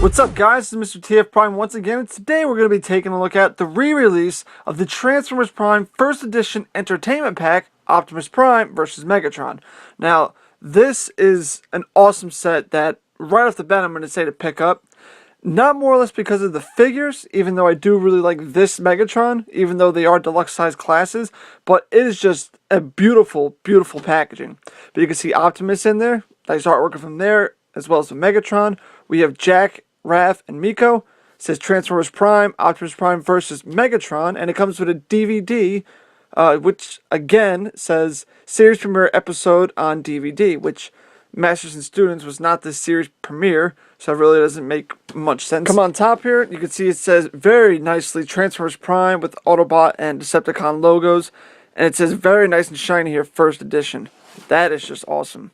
What's up, guys? This is Mr. TF Prime once again, and today we're going to be taking a look at the re-release of the Transformers Prime First Edition Entertainment Pack, Optimus Prime vs. Megatron. Now, this is an awesome set that, right off the bat, I'm going to say to pick up. Not more or less because of the figures, even though I do really like this Megatron, even though they are deluxe size classes, but it is just a beautiful, beautiful packaging. But you can see Optimus in there, nice artwork from there, as well as the Megatron. We have Jack, Raph, and Miko. It says Transformers Prime, Optimus Prime vs. Megatron, and it comes with a DVD, which again says series premiere episode on DVD, which Masters and Students was not the series premiere, so it really doesn't make much sense. Come on top here, you can see it says very nicely Transformers Prime with Autobot and Decepticon logos, and it says very nice and shiny here, First Edition. That is just awesome.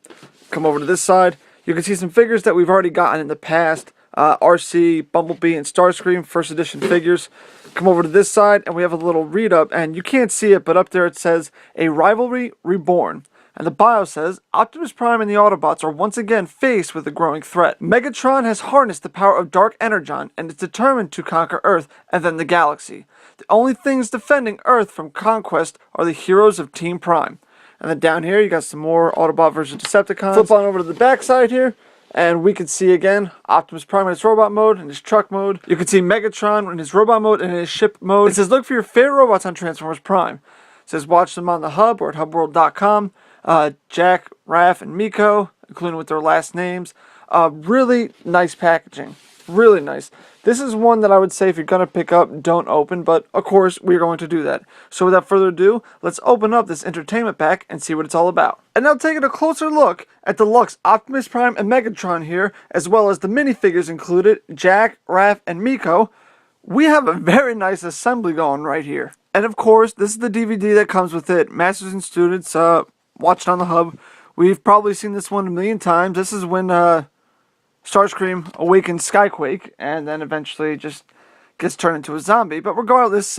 Come over to this side, you can see some figures that we've already gotten in the past. RC, Bumblebee, and Starscream, First Edition figures. Come over to this side, and we have a little read-up, and you can't see it, but up there it says, A Rivalry Reborn. And the bio says, Optimus Prime and the Autobots are once again faced with a growing threat. Megatron has harnessed the power of Dark Energon, and is determined to conquer Earth, and then the galaxy. The only things defending Earth from conquest are the heroes of Team Prime. And then down here, you got some more Autobot versus Decepticons. Flip on over to the back side here. And we can see again Optimus Prime in his robot mode and his truck mode. You can see Megatron in his robot mode and in his ship mode. It says look for your favorite robots on Transformers Prime. It says watch them on the hub or at hubworld.com. Jack, Raph, and Miko, including with their last names. Really nice packaging. Really nice. This is one that I would say if you're going to pick up, don't open. But of course, we're going to do that. So without further ado, let's open up this entertainment pack and see what it's all about. And now taking a closer look at deluxe Optimus Prime and Megatron here, as well as the minifigures included, Jack, Raph, and Miko, we have a very nice assembly going right here. And of course, this is the DVD that comes with it. Masters and Students, watched on the hub. We've probably seen this one a million times. This is when Starscream awakens Skyquake, and then eventually just gets turned into a zombie. But regardless,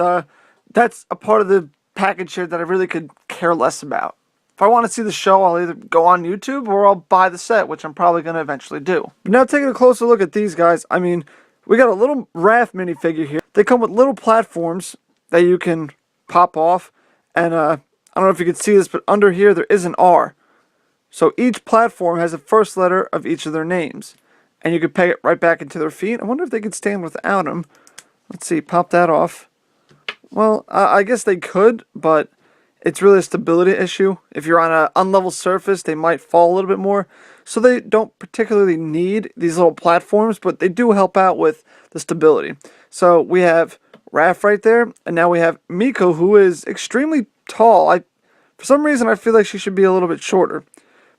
that's a part of the package here that I really could care less about. If I want to see the show, I'll either go on YouTube or I'll buy the set, which I'm probably going to eventually do. But now taking a closer look at these guys, I mean, we got a little Raph minifigure here. They come with little platforms that you can pop off. And I don't know if you can see this, but under here there is an R. So each platform has the first letter of each of their names. And you can peg it right back into their feet. I wonder if they could stand without them. Let's see, pop that off. Well, I guess they could, but it's really a stability issue. If you're on an unlevel surface, they might fall a little bit more. So they don't particularly need these little platforms, but they do help out with the stability. So we have Raph right there, and now we have Miko, who is extremely tall. For some reason, I feel like she should be a little bit shorter.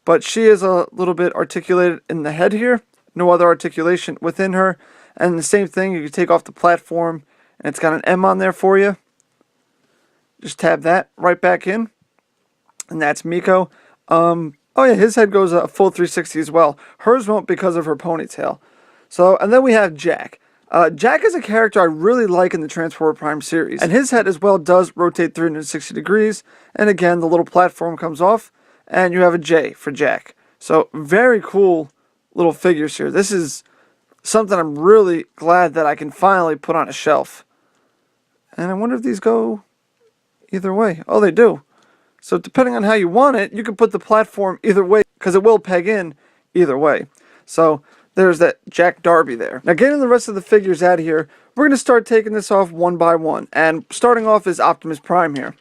But she is a little bit articulated in the head here. No other articulation within her. And the same thing, you can take off the platform, and it's got an M on there for you. Just tab that right back in. And that's Miko. Oh yeah, his head goes a full 360 as well. Hers won't because of her ponytail. So, and then we have Jack. Jack is a character I really like in the Transformers Prime series. And his head as well does rotate 360 degrees. And again, the little platform comes off. And you have a J for Jack. So, very cool little figures here. This is something I'm really glad that I can finally put on a shelf. And I wonder if these go either way. Oh, they do. So depending on how you want it, you can put the platform either way, because it will peg in either way. So there's that Jack Darby there. Now getting the rest of the figures out of here, we're going to start taking this off one by one. And starting off is Optimus Prime here.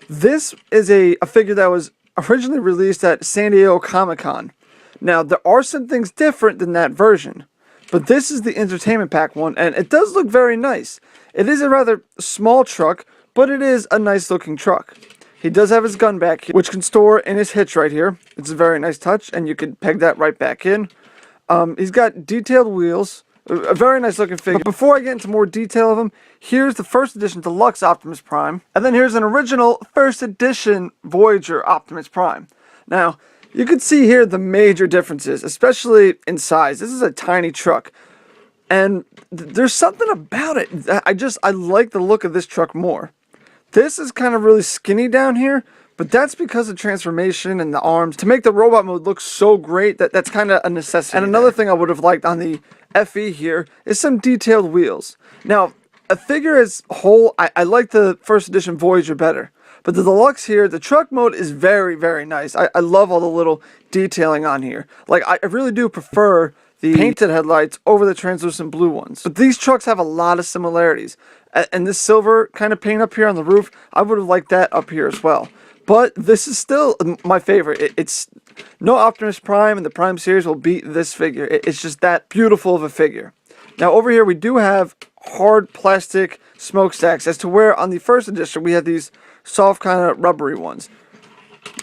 This is a figure that was originally released at San Diego Comic-Con. Now, there are some things different than that version, but this is the Entertainment Pack one, and it does look very nice. It is a rather small truck, but it is a nice looking truck. He does have his gun back here, which can store in his hitch right here. It's a very nice touch, and you can peg that right back in. He's got detailed wheels, a very nice looking figure. But before I get into more detail of him, here's the First Edition Deluxe Optimus Prime, and then here's an original First Edition Voyager Optimus Prime. Now, you can see here the major differences, especially in size. This is a tiny truck. And there's something about it. I like the look of this truck more. This is kind of really skinny down here, But that's because of transformation and the arms. To make the robot mode look so great, that's kind of a necessity. And another thing I would have liked on the FE here is some detailed wheels. Now, a figure as a whole, I like the first edition Voyager better. But the deluxe here, the truck mode is very, very nice. I love all the little detailing on here. Like, I really do prefer the painted headlights over the translucent blue ones. But these trucks have a lot of similarities. And this silver kind of paint up here on the roof, I would have liked that up here as well. But this is still my favorite. It's no Optimus Prime in the Prime series will beat this figure. It's just that beautiful of a figure. Now over here we do have hard plastic smokestacks, as to where on the first edition we had these soft kind of rubbery ones.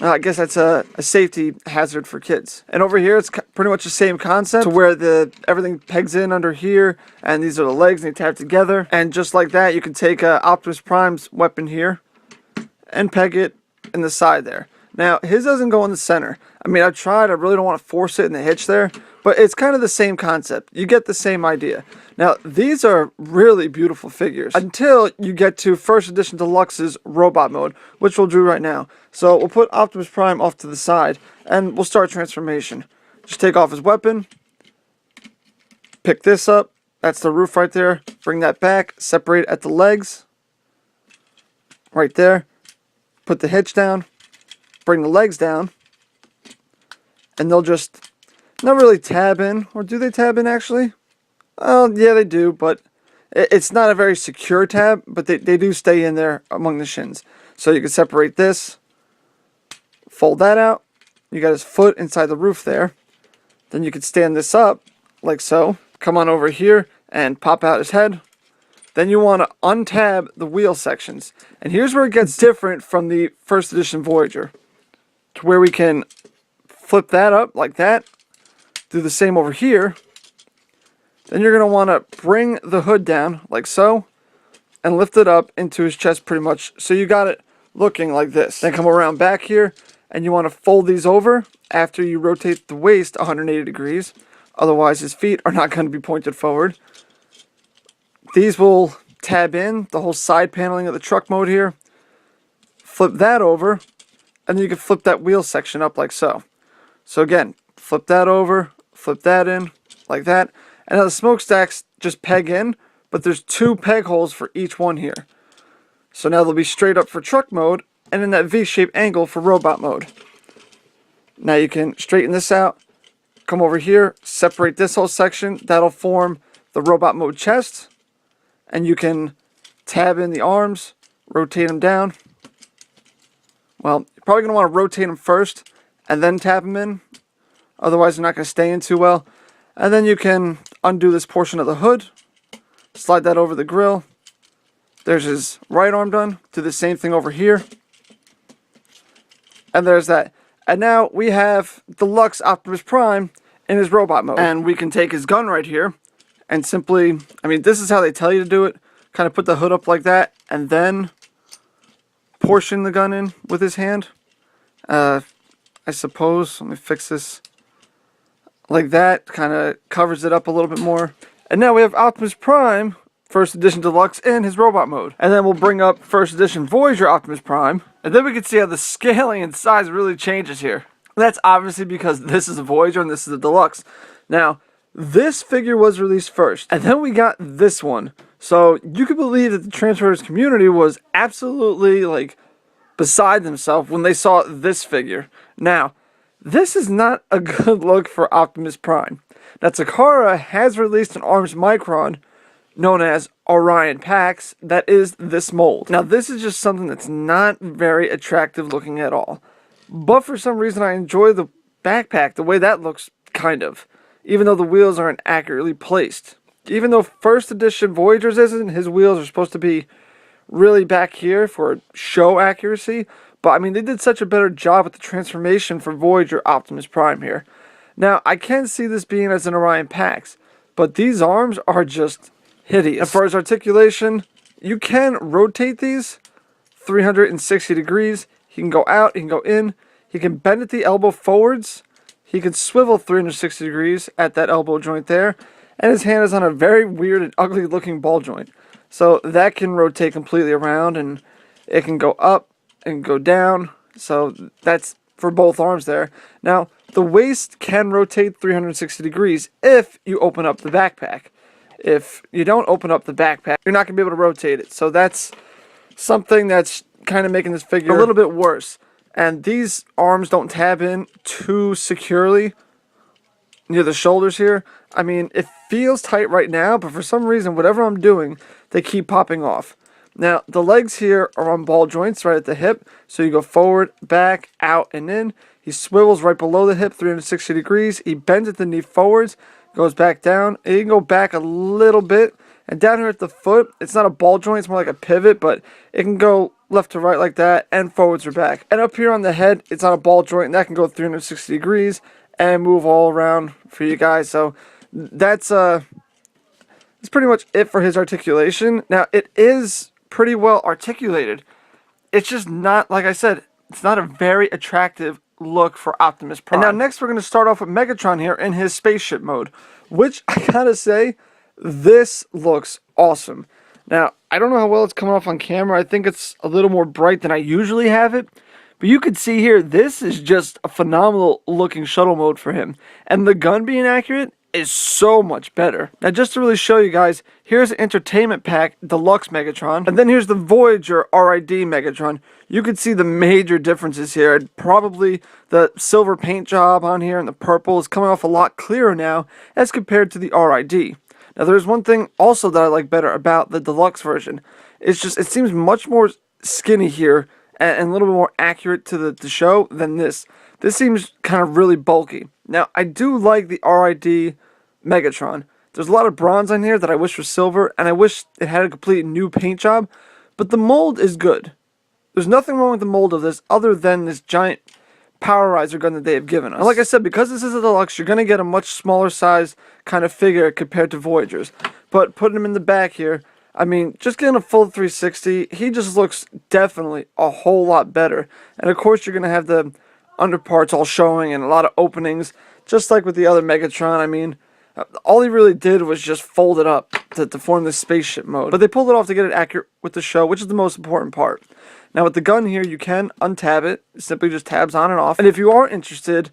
I guess that's a safety hazard for kids. And over here it's pretty much the same concept, to where everything pegs in under here, and these are the legs and they tap together. And just like that, you can take Optimus Prime's weapon here and peg it in the side there. Now his doesn't go in the center. I mean, I've tried, I really don't want to force it in the hitch there, but it's kind of the same concept. You get the same idea. Now these are really beautiful figures until you get to first edition deluxe's robot mode, which we'll do right now. So we'll put Optimus Prime off to the side and we'll start transformation. Just take off his weapon, pick this up, that's the roof right there, bring that back, separate at the legs right there. Put the hitch down, bring the legs down, and they'll just not really tab in. Or do they tab in actually? Oh, yeah, they do, but it's not a very secure tab, but they do stay in there among the shins. So you can separate this, fold that out. You got his foot inside the roof there. Then you can stand this up, like so. Come on over here and pop out his head. Then you want to untab the wheel sections. And here's where it gets different from the first edition Voyager, to where we can flip that up like that. Do the same over here. Then you're going to want to bring the hood down like so and lift it up into his chest pretty much, so you got it looking like this. Then come around back here and you want to fold these over after you rotate the waist 180 degrees. Otherwise his feet are not going to be pointed forward. These will tab in the whole side paneling of the truck mode here. Flip that over, and then you can flip that wheel section up like so. So again, flip that over, flip that in, like that. And now the smokestacks just peg in, but there's 2 peg holes for each one here. So now they'll be straight up for truck mode, and in that V-shaped angle for robot mode. Now you can straighten this out, come over here, separate this whole section. That'll form the robot mode chest. And you can tab in the arms, rotate them down. Well, you're probably going to want to rotate them first and then tab them in. Otherwise, they're not going to stay in too well. And then you can undo this portion of the hood. Slide that over the grill. There's his right arm done. Do the same thing over here. And there's that. And now we have Deluxe Optimus Prime in his robot mode. And we can take his gun right here. And simply, I mean, this is how they tell you to do it. Kind of put the hood up like that, and then portion the gun in with his hand. I suppose, let me fix this. Like that, kind of covers it up a little bit more. And now we have Optimus Prime, first edition deluxe, in his robot mode. And then we'll bring up first edition Voyager Optimus Prime. And then we can see how the scaling and size really changes here. That's obviously because this is a Voyager and this is a deluxe. Now, this figure was released first, and then we got this one. So you could believe that the Transformers community was absolutely like beside themselves when they saw this figure. Now, this is not a good look for Optimus Prime. Now, Takara has released an ARMS Micron known as Orion Pax that is this mold. Now, this is just something that's not very attractive looking at all. But for some reason, I enjoy the backpack, the way that looks, kind of. Even though the wheels aren't accurately placed. Even though first edition Voyagers isn't, his wheels are supposed to be really back here for show accuracy. But I mean, they did such a better job with the transformation for Voyager Optimus Prime here. Now, I can see this being as an Orion Pax, but these arms are just hideous. As far as articulation, you can rotate these 360 degrees. He can go out, he can go in, he can bend at the elbow forwards. He can swivel 360 degrees at that elbow joint there. And his hand is on a very weird and ugly looking ball joint. So that can rotate completely around, and it can go up and go down So that's for both arms there. Now, the waist can rotate 360 degrees if you open up the backpack. If you don't open up the backpack, you're not going to be able to rotate it. So that's something that's kind of making this figure a little bit worse. And these arms don't tab in too securely near the shoulders here. I mean, it feels tight right now, but for some reason, whatever I'm doing, they keep popping off. Now, the legs here are on ball joints right at the hip. So you go forward, back, out, and in. He swivels right below the hip, 360 degrees. He bends at the knee forwards, goes back down. And he can go back a little bit. And down here at the foot, it's not a ball joint, it's more like a pivot, but it can go left to right like that, and forwards or back. And up here on the head, it's on a ball joint, and that can go 360 degrees and move all around for you guys. So that's pretty much it for his articulation. Now, it is pretty well articulated. It's just not, like I said, it's not a very attractive look for Optimus Prime. And now next we're going to start off with Megatron here in his spaceship mode, which I gotta say, this looks awesome. Now, I don't know how well it's coming off on camera. I think it's a little more bright than I usually have it. But you can see here, this is just a phenomenal looking shuttle mode for him. And the gun being accurate is so much better. Now, just to really show you guys, here's the Entertainment Pack Deluxe Megatron. And then here's the Voyager RID Megatron. You can see the major differences here. Probably the silver paint job on here and the purple is coming off a lot clearer now as compared to the RID. Now, there's one thing also that I like better about the deluxe version. It's just, it seems much more skinny here and a little bit more accurate to the show than this. This seems kind of really bulky. Now, I do like the RID Megatron. There's a lot of bronze on here that I wish was silver, and I wish it had a complete new paint job, but the mold is good. There's nothing wrong with the mold of this other than this giant Powerizer gun that they have given us. And like I said, because this is a deluxe, you're going to get a much smaller size kind of figure compared to Voyagers. But putting him in the back here, I mean, just getting a full 360, he just looks definitely a whole lot better. And of course, you're going to have the underparts all showing and a lot of openings, just like with the other Megatron. I mean, all he really did was just fold it up to form this spaceship mode. But they pulled it off to get it accurate with the show, which is the most important part. Now with the gun here, you can untab it. It simply just tabs on and off. And if you are interested,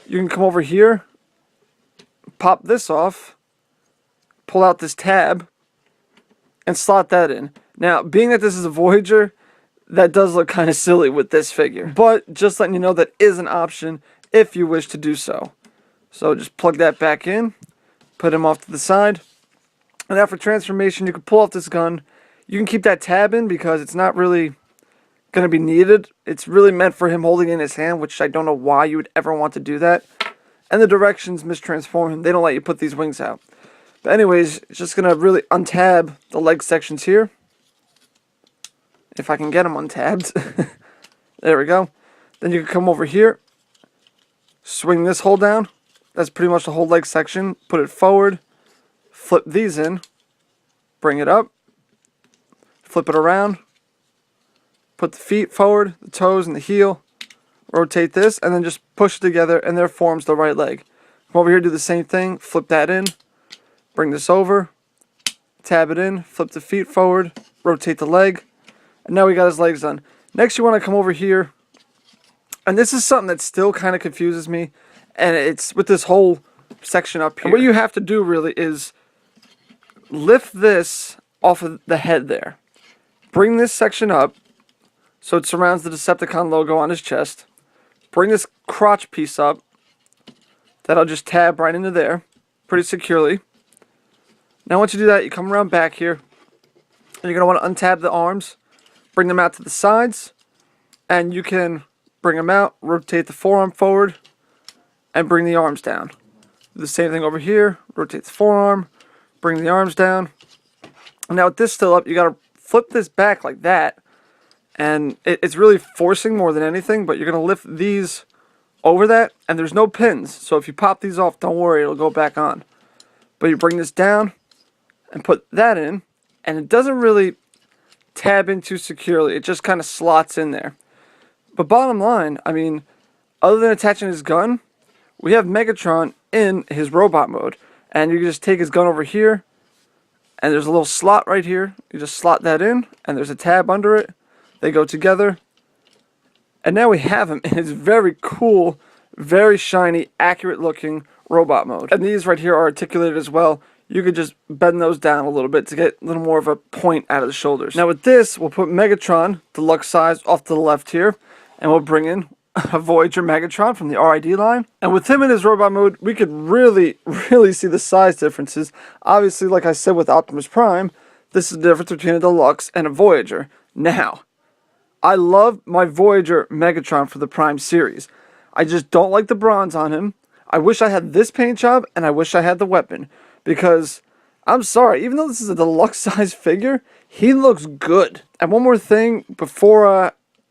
you can come over here, pop this off, pull out this tab, and slot that in. Now, being that this is a Voyager, that does look kind of silly with this figure. But just letting you know that is an option if you wish to do so. So just plug that back in, put him off to the side. And now for transformation, you can pull off this gun. You can keep that tab in because it's not really going to be needed. It's really meant for him holding in his hand, which I don't know why you would ever want to do that. And the directions mistransform him. They don't let you put these wings out. But anyways, it's just going to really untab the leg sections here. If I can get them untabbed. There we go. Then you can come over here, swing this hole down. That's pretty much the whole leg section. Put it forward, flip these in, bring it up, flip it around, put the feet forward, the toes and the heel, rotate this, and then just push it together, and there forms the right leg. Come over here, do the same thing, flip that in, bring this over, tab it in, flip the feet forward, rotate the leg, and now we got his legs done. Next, you want to come over here, and this is something that still kind of confuses me, and it's with this whole section up here. And what you have to do really is lift this off of the head there. Bring this section up so it surrounds the Decepticon logo on his chest. Bring this crotch piece up. That'll just tab right into there pretty securely. Now once you do that, you come around back here, and you're going to want to untab the arms, bring them out to the sides, and you can bring them out, rotate the forearm forward, and bring the arms down. Do the same thing over here, rotate the forearm, bring the arms down. And now with this still up, you got to flip this back like that, and it's really forcing more than anything, but you're going to lift these over that, and there's no pins, so if you pop these off, don't worry, it'll go back on. But you bring this down and put that in, and it doesn't really tab in too securely, it just kind of slots in there. But bottom line, I mean, other than attaching his gun, we have Megatron in his robot mode, and you can just take his gun over here, and there's a little slot right here. You just slot that in, and there's a tab under it. They go together, And now we have him in his very cool, very shiny, accurate looking robot mode. And these right here are articulated as well. You could just bend those down a little bit to get a little more of a point out of the shoulders. Now with this, we'll put Megatron, deluxe size, off to the left here. And we'll bring in a Voyager Megatron from the RID line. And with him in his robot mode, we could really see the size differences. Obviously, like I said with Optimus Prime, this is the difference between a deluxe and a Voyager. Now, I love my Voyager Megatron for the Prime series. I just don't like the bronze on him. I wish I had this paint job, and I wish I had the weapon. Because, I'm sorry, even though this is a deluxe size figure, he looks good. And one more thing, before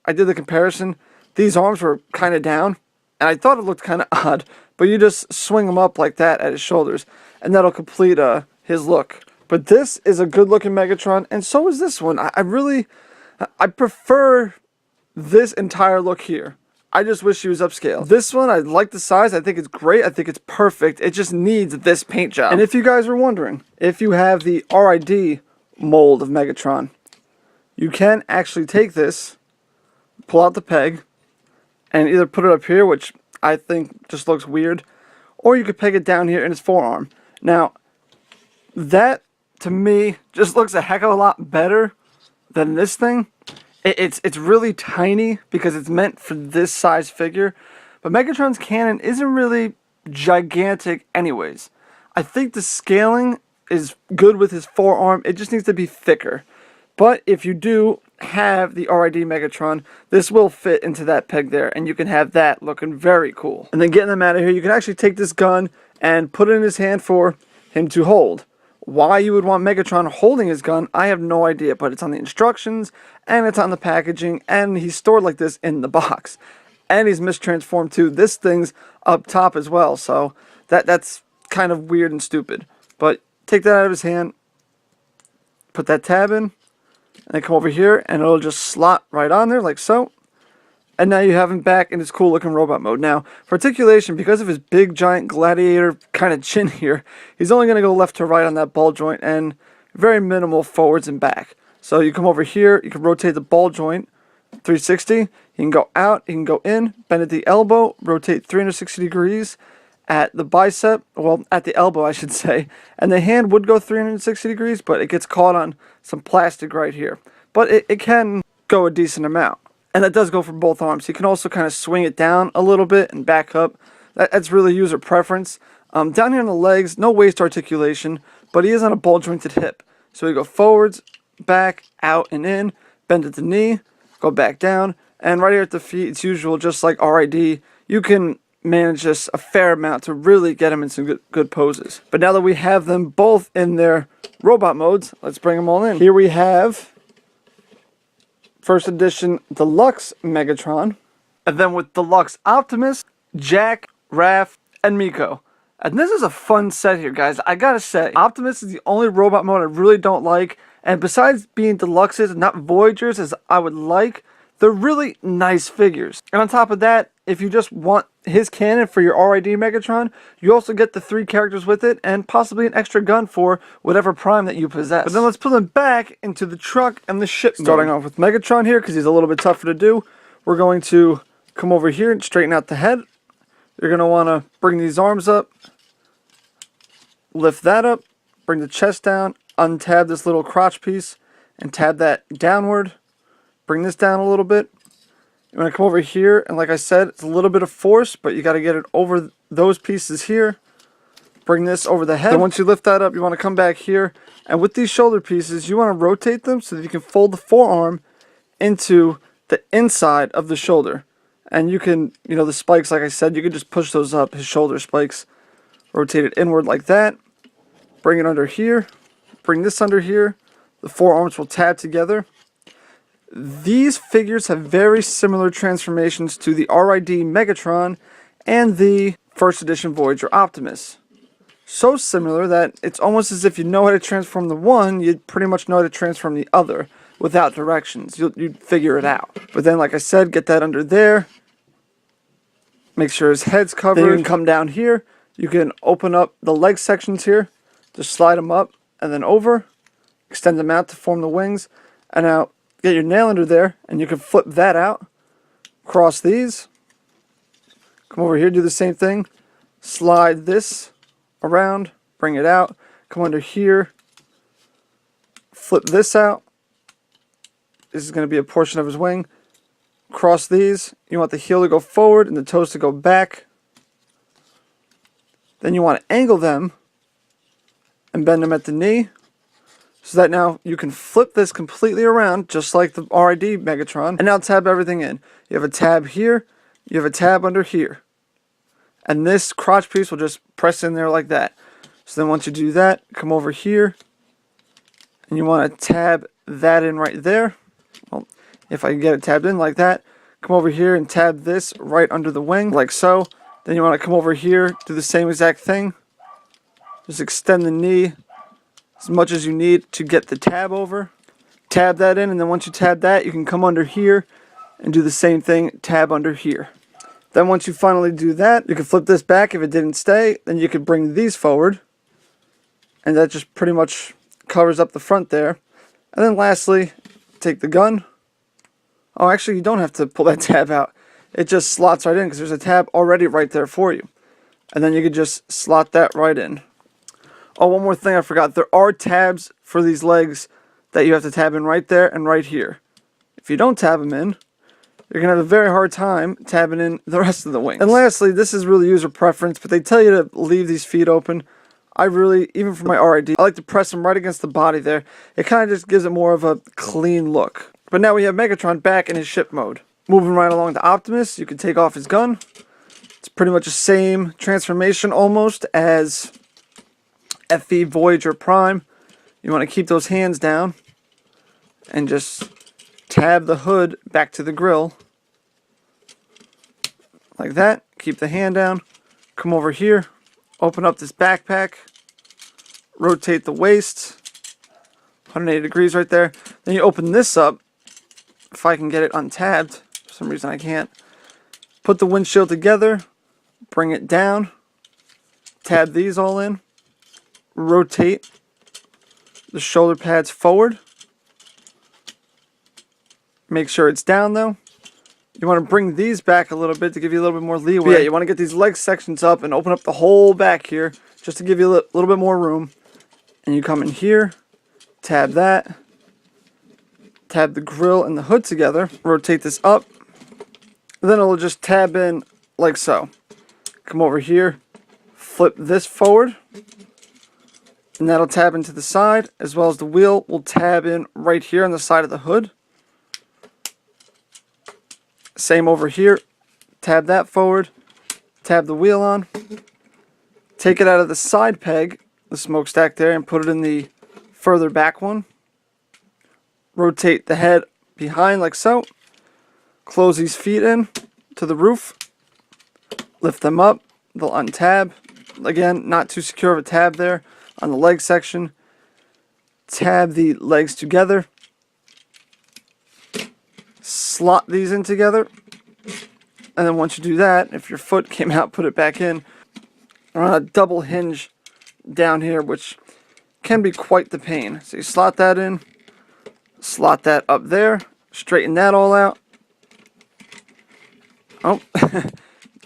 I did the comparison, these arms were kind of down. And I thought it looked kind of odd, but you just swing them up like that at his shoulders, and that'll complete his look. But this is a good looking Megatron, and so is this one. I prefer this entire look here. I just wish he was upscale. This one, I like the size. I think it's great. I think it's perfect. It just needs this paint job. And if you guys were wondering, if you have the RID mold of Megatron, you can actually take this, pull out the peg, and either put it up here, which I think just looks weird, or you could peg it down here in his forearm. Now, that, to me, just looks a heck of a lot better than this thing. It's really tiny because it's meant for this size figure, but Megatron's cannon isn't really gigantic anyways. I think the scaling is good with his forearm. It just needs to be thicker. But if you do have the RID Megatron, this will fit into that peg there, and you can have that looking very cool. And then getting them out of here, you can actually take this gun and put it in his hand for him to hold. Why you would want Megatron holding his gun, I have no idea, but it's on the instructions, and it's on the packaging, and he's stored like this in the box. And he's mistransformed too. This thing's up top as well, so that's kind of weird and stupid. But take that out of his hand, put that tab in, and then come over here, and it'll just slot right on there like so. And now you have him back in his cool looking robot mode. Now, for articulation, because of his big giant gladiator kind of chin here, he's only going to go left to right on that ball joint and very minimal forwards and back. So you come over here, you can rotate the ball joint 360, he can go out, he can go in, bend at the elbow, rotate 360 degrees at the bicep, well, at the elbow I should say, and the hand would go 360 degrees, but it gets caught on some plastic right here. But it can go a decent amount. And that does go for both arms. You can also kind of swing it down a little bit and back up. That's really user preference. Down here on the legs, no waist articulation, but he is on a ball jointed hip. So we go forwards, back, out, and in, bend at the knee, go back down, and right here at the feet, it's usual, just like RID. You can manage this a fair amount to really get him in some good poses. But now that we have them both in their robot modes, let's bring them all in. Here we have First Edition Deluxe Megatron, and then with Deluxe Optimus, Jack, Raph, and Miko. And this is a fun set here, guys. I gotta say, Optimus is the only robot mode I really don't like, and besides being Deluxes and not Voyagers as I would like, they're really nice figures. And on top of that, if you just want his cannon for your RID Megatron, you also get the 3 characters with it and possibly an extra gun for whatever Prime that you possess. But then let's put them back into the truck and the ship. Starting off with Megatron here because he's a little bit tougher to do. We're going to come over here and straighten out the head. You're going to want to bring these arms up, lift that up, bring the chest down, untab this little crotch piece, and tab that downward. Bring this down a little bit. You want to come over here, and like I said, it's a little bit of force, but you got to get it over those pieces here. Bring this over the head. Then once you lift that up, you want to come back here, and with these shoulder pieces, you want to rotate them so that you can fold the forearm into the inside of the shoulder. And you can, the spikes, like I said, you can just push those up, his shoulder spikes. Rotate it inward like that. Bring it under here. Bring this under here. The forearms will tab together. These figures have very similar transformations to the RID Megatron and the First Edition Voyager Optimus. So similar that it's almost as if you know how to transform the one, you pretty much know how to transform the other without directions. You'd figure it out. But then, like I said, get that under there. Make sure his head's covered. Then you can come down here. You can open up the leg sections here. Just slide them up and then over. Extend them out to form the wings. And now get your nail under there, and you can flip that out. cross these, come over here, do the same thing, slide this around, bring it out, come under here, flip this out. This is going to be a portion of his wing. Cross these. You want the heel to go forward and the toes to go back. Then you want to angle them and bend them at the knee, so that now you can flip this completely around, just like the RID Megatron, and now tab everything in. You have a tab here, you have a tab under here, and this crotch piece will just press in there like that. So then once you do that, come over here, and you want to tab that in right there. Well, if I can get it tabbed in like that, come over here and tab this right under the wing, like so. Then you want to come over here, do the same exact thing. Just extend the knee as much as you need to get the tab over. Tab that in, and then once you tab that, you can come under here and do the same thing, tab under here. Then once you finally do that, you can flip this back if it didn't stay. Then you could bring these forward, and that just pretty much covers up the front there. And then lastly, take the gun. Oh, actually, you don't have to pull that tab out. It just slots right in because there's a tab already right there for you. And then you could just slot that right in. Oh, one more thing I forgot. There are tabs for these legs that you have to tab in right there and right here. If you don't tab them in, you're going to have a very hard time tabbing in the rest of the wings. And lastly, this is really user preference, but they tell you to leave these feet open. I really, even for my RID, I like to press them right against the body there. It kind of just gives it more of a clean look. But now we have Megatron back in his ship mode. Moving right along to Optimus, you can take off his gun. It's pretty much the same transformation almost as FV Voyager Prime. You want to keep those hands down and just tab the hood back to the grill like that. Keep the hand down, come over here, open up this backpack, rotate the waist 180 degrees right there. Then you open this up. If I can get it untabbed, for some reason I can't. Put the windshield together, bring it down, tab these all in, rotate the shoulder pads forward. Make sure it's down though. You want to bring these back a little bit to give you a little bit more leeway. But yeah, you want to get these leg sections up and open up the whole back here just to give you a little bit more room. And you come in here, tab that, tab the grill and the hood together, rotate this up, then it'll just tab in like so. Come over here, flip this forward, and that'll tab into the side, as well as the wheel will tab in right here on the side of the hood. Same over here, tab that forward, tab the wheel on, take it out of the side peg, the smokestack there, and put it in the further back one. Rotate the head behind like so, close these feet in to the roof, lift them up, they'll untab. Again, not too secure of a tab there on the leg section. Tab the legs together, slot these in together, and then once you do that, if your foot came out, put it back in. We're on a double hinge down here, which can be quite the pain. So you slot that in, slot that up there, straighten that all out. Oh,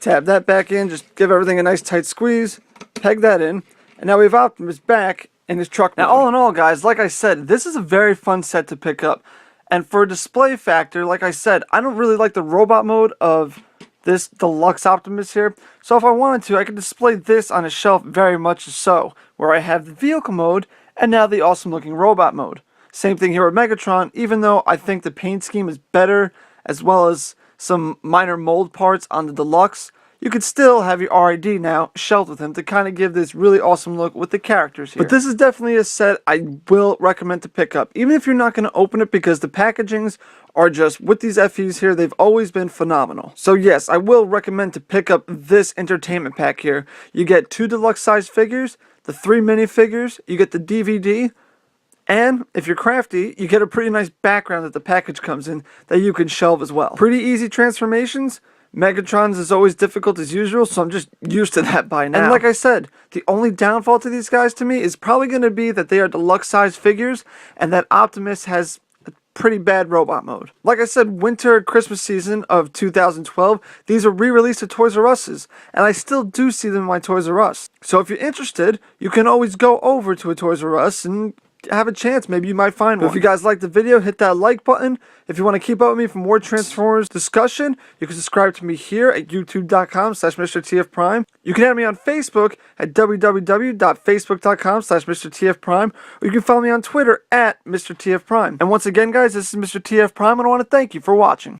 tab that back in, just give everything a nice tight squeeze, peg that in, and now we have Optimus back in his truck mode. Now all in all guys, like I said, this is a very fun set to pick up. And for display factor, like I said, I don't really like the robot mode of this deluxe Optimus here. So if I wanted to, I could display this on a shelf very much so, where I have the vehicle mode and now the awesome looking robot mode. Same thing here with Megatron, even though I think the paint scheme is better, as well as some minor mold parts on the deluxe, you could still have your RID now shelved with him to kind of give this really awesome look with the characters here. But this is definitely a set I will recommend to pick up, even if you're not going to open it, because the packagings are just, with these FEs here, they've always been phenomenal. So yes, I will recommend to pick up this entertainment pack here. You get 2 deluxe size figures, the 3 minifigures, you get the DVD, and if you're crafty, you get a pretty nice background that the package comes in that you can shelve as well. Pretty easy transformations. Megatron's is always difficult as usual, so I'm just used to that by now. And like I said, the only downfall to these guys to me is probably going to be that they are deluxe size figures, and that Optimus has a pretty bad robot mode. Like I said, winter Christmas season of 2012, these are re-released at Toys R Us's, and I still do see them in my Toys R Us. So if you're interested, you can always go over to a Toys R Us and have a chance. Maybe you might find one. If you guys liked the video, hit that like button. If you want to keep up with me for more Transformers discussion, you can subscribe to me here at youtube.com/MrTFPrime. You can add me on Facebook at www.facebook.com/MrTFPrime, or you can follow me on Twitter at MrTFPrime. And once again, guys, this is Mr. TF Prime, and I want to thank you for watching.